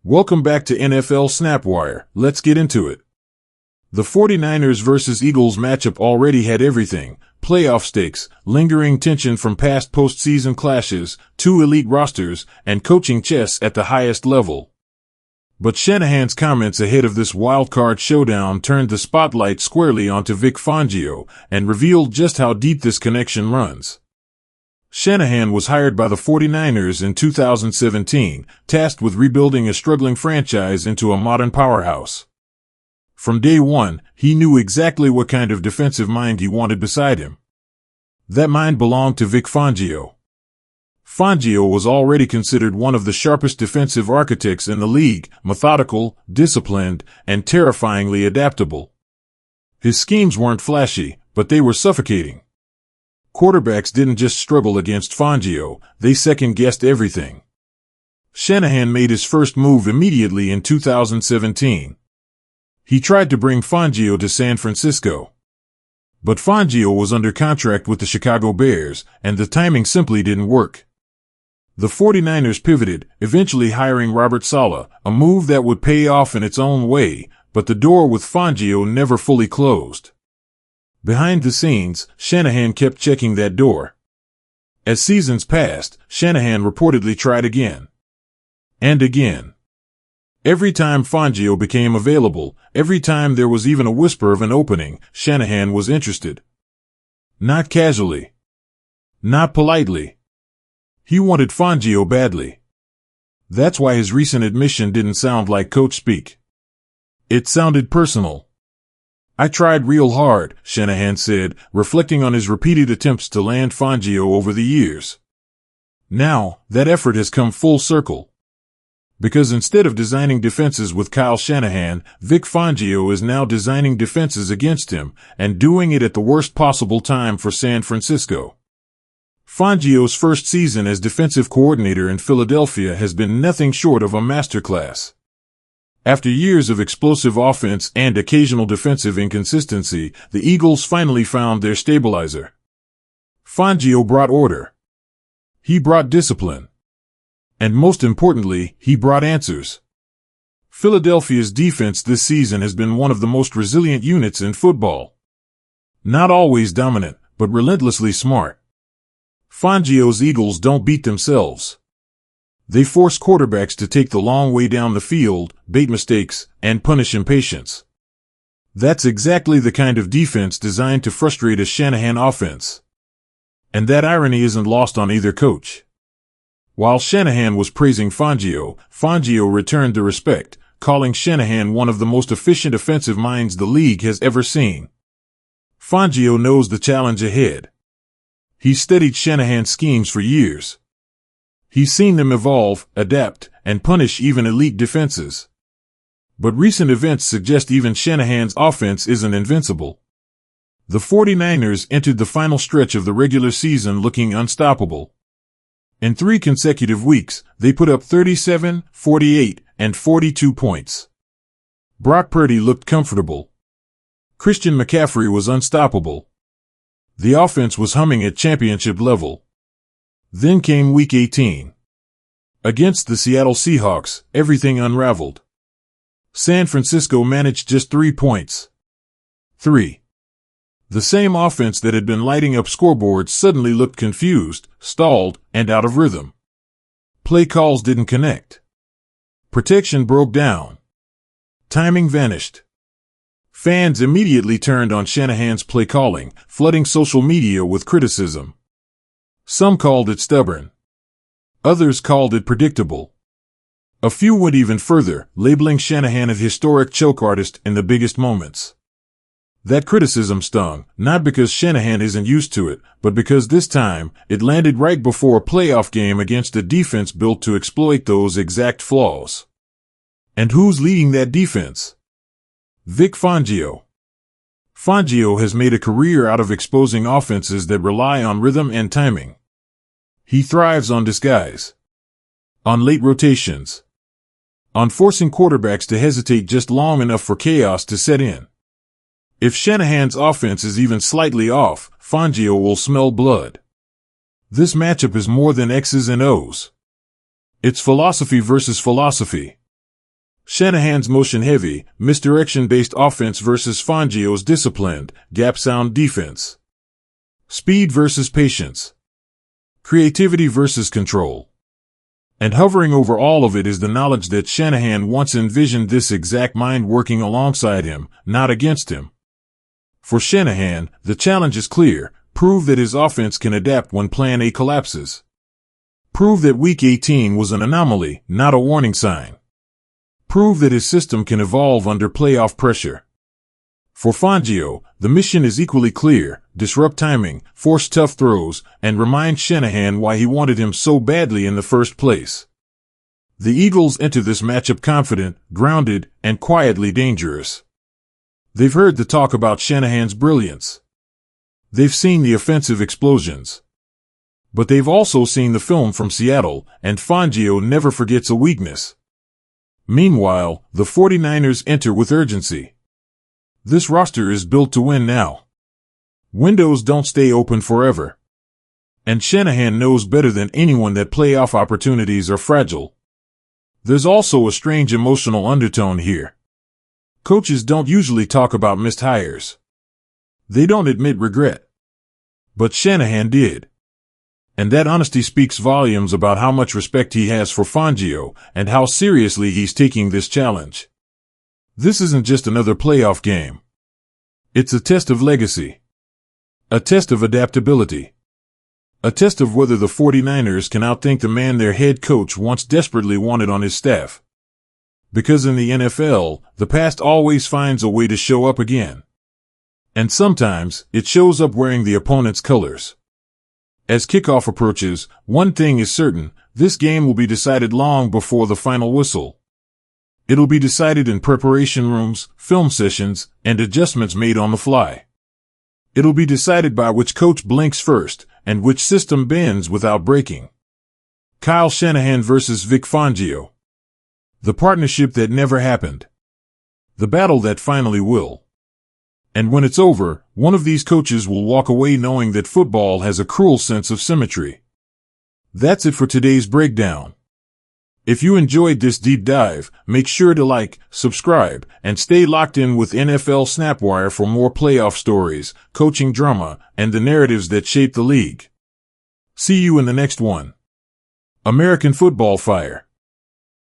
Welcome back to NFL Snapwire. Let's get into it. The 49ers vs. Eagles matchup already had everything: playoff stakes, lingering tension from past postseason clashes, two elite rosters, and coaching chess at the highest level. But Shanahan's comments ahead of this wildcard showdown turned the spotlight squarely onto Vic Fangio and revealed just how deep this connection runs. Shanahan was hired by the 49ers in 2017, tasked with rebuilding a struggling franchise into a modern powerhouse. From day one, he knew exactly what kind of defensive mind he wanted beside him. That mind belonged to Vic Fangio. Fangio was already considered one of the sharpest defensive architects in the league, methodical, disciplined, and terrifyingly adaptable. His schemes weren't flashy, but they were suffocating. Quarterbacks didn't just struggle against Fangio, they second-guessed everything. Shanahan made his first move immediately in 2017. He tried to bring Fangio to San Francisco. But Fangio was under contract with the Chicago Bears, and the timing simply didn't work. The 49ers pivoted, eventually hiring Robert Saleh, a move that would pay off in its own way, but the door with Fangio never fully closed. Behind the scenes, Shanahan kept checking that door. As seasons passed, Shanahan reportedly tried again. And again. Every time Fangio became available, every time there was even a whisper of an opening, Shanahan was interested. Not casually. Not politely. He wanted Fangio badly. That's why his recent admission didn't sound like coach speak. It sounded personal. "I tried real hard," Shanahan said, reflecting on his repeated attempts to land Fangio over the years. Now, that effort has come full circle. Because instead of designing defenses with Kyle Shanahan, Vic Fangio is now designing defenses against him, and doing it at the worst possible time for San Francisco. Fangio's first season as defensive coordinator in Philadelphia has been nothing short of a masterclass. After years of explosive offense and occasional defensive inconsistency, the Eagles finally found their stabilizer. Fangio brought order. He brought discipline. And most importantly, he brought answers. Philadelphia's defense this season has been one of the most resilient units in football. Not always dominant, but relentlessly smart. Fangio's Eagles don't beat themselves. They force quarterbacks to take the long way down the field, bait mistakes, and punish impatience. That's exactly the kind of defense designed to frustrate a Shanahan offense. And that irony isn't lost on either coach. While Shanahan was praising Fangio, Fangio returned the respect, calling Shanahan one of the most efficient offensive minds the league has ever seen. Fangio knows the challenge ahead. He's studied Shanahan's schemes for years. He's seen them evolve, adapt, and punish even elite defenses. But recent events suggest even Shanahan's offense isn't invincible. The 49ers entered the final stretch of the regular season looking unstoppable. In 3 consecutive weeks, they put up 37, 48, and 42 points. Brock Purdy looked comfortable. Christian McCaffrey was unstoppable. The offense was humming at championship level. Then came Week 18. Against the Seattle Seahawks, everything unraveled. San Francisco managed just 3 points. 3. The same offense that had been lighting up scoreboards suddenly looked confused, stalled, and out of rhythm. Play calls didn't connect. Protection broke down. Timing vanished. Fans immediately turned on Shanahan's play calling, flooding social media with criticism. Some called it stubborn. Others called it predictable. A few went even further, labeling Shanahan a historic choke artist in the biggest moments. That criticism stung, not because Shanahan isn't used to it, but because this time, it landed right before a playoff game against a defense built to exploit those exact flaws. And who's leading that defense? Vic Fangio. Fangio has made a career out of exposing offenses that rely on rhythm and timing. He thrives on disguise. On late rotations. On forcing quarterbacks to hesitate just long enough for chaos to set in. If Shanahan's offense is even slightly off, Fangio will smell blood. This matchup is more than X's and O's. It's philosophy versus philosophy. Shanahan's motion-heavy, misdirection-based offense versus Fangio's disciplined, gap-sound defense. Speed versus patience. Creativity versus control. And hovering over all of it is the knowledge that Shanahan once envisioned this exact mind working alongside him, not against him. For Shanahan, the challenge is clear: prove that his offense can adapt when Plan A collapses. Prove that Week 18 was an anomaly, not a warning sign. Prove that his system can evolve under playoff pressure. For Fangio, the mission is equally clear: disrupt timing, force tough throws, and remind Shanahan why he wanted him so badly in the first place. The Eagles enter this matchup confident, grounded, and quietly dangerous. They've heard the talk about Shanahan's brilliance. They've seen the offensive explosions. But they've also seen the film from Seattle, and Fangio never forgets a weakness. Meanwhile, the 49ers enter with urgency. This roster is built to win now. Windows don't stay open forever. And Shanahan knows better than anyone that playoff opportunities are fragile. There's also a strange emotional undertone here. Coaches don't usually talk about missed hires. They don't admit regret. But Shanahan did. And that honesty speaks volumes about how much respect he has for Fangio and how seriously he's taking this challenge. This isn't just another playoff game. It's a test of legacy. A test of adaptability. A test of whether the 49ers can outthink the man their head coach once desperately wanted on his staff. Because in the NFL, the past always finds a way to show up again. And sometimes, it shows up wearing the opponent's colors. As kickoff approaches, one thing is certain: this game will be decided long before the final whistle. It'll be decided in preparation rooms, film sessions, and adjustments made on the fly. It'll be decided by which coach blinks first, and which system bends without breaking. Kyle Shanahan versus Vic Fangio. The partnership that never happened. The battle that finally will. And when it's over, one of these coaches will walk away knowing that football has a cruel sense of symmetry. That's it for today's breakdown. If you enjoyed this deep dive, make sure to like, subscribe, and stay locked in with NFL Snapwire for more playoff stories, coaching drama, and the narratives that shape the league. See you in the next one. American Football Fire.